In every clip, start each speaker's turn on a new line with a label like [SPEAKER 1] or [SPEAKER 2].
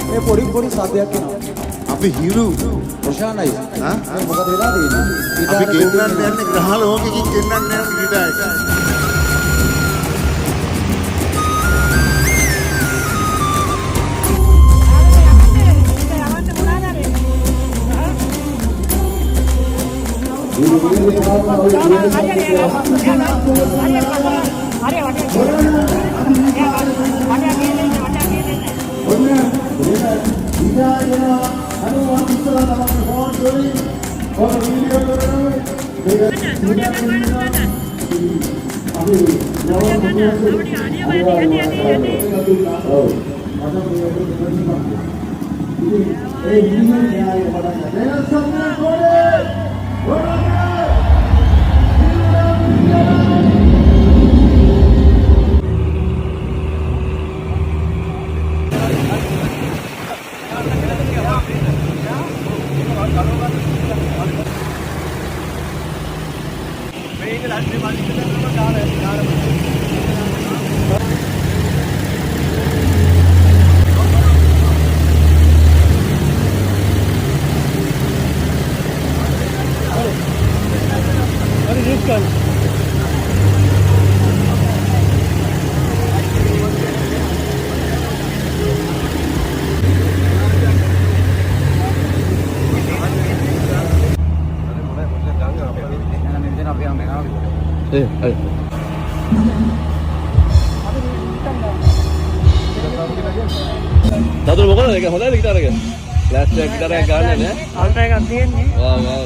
[SPEAKER 1] මේ පොඩි සාදයක් එනවා.
[SPEAKER 2] අපි හිරු
[SPEAKER 1] ප්‍රශානයි. මොකද වෙලා තියෙන්නේ?
[SPEAKER 2] අපි ගෙන්නන්න යන්නේ ග්‍රහ ලෝකෙකින් ගෙන්නන්න යන්නේ guitar.
[SPEAKER 3] Satu mobil lagi, hotel kita lagi. Last kita lagi gana ya.
[SPEAKER 4] Alta එකක් තියෙන්නේ.
[SPEAKER 3] Wow wow.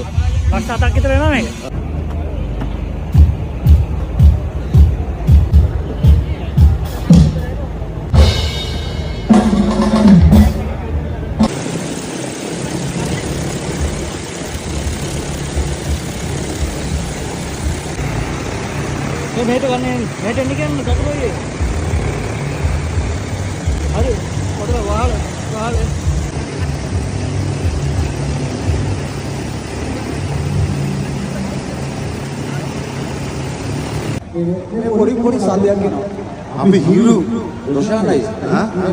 [SPEAKER 4] බස් 7ක් විතර වෙනවා මේක. මේ මෙහෙට ගන්නේ මෙහෙට එන්න කියන්නේ කකුලේ. හරි. පොඩ්ඩක් වහල.
[SPEAKER 1] මේ පොඩි සාදයක් එනවා.
[SPEAKER 2] අපි හිරු
[SPEAKER 1] ප්‍රශානයි.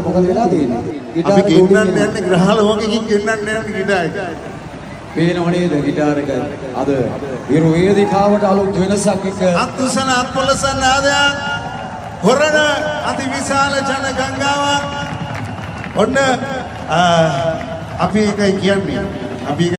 [SPEAKER 1] මොකද වෙලා තියෙන්නේ?
[SPEAKER 2] අපි ගෙන්නන්න යන්නේ ග්‍රහ ලෝකෙකින් ගෙන්නන්න යන්නේ ගිටාර්.
[SPEAKER 1] පේනව නේද ගිටාර එක අද හිරු වේදිකාවට අලුත් වෙනසක් එක
[SPEAKER 2] අත්තුසන අත්පොලසන ආදයන් හොරණ අති විශාල ජන ගංගාවක් ඔන්න අපි එකයි කියන්නේ අපි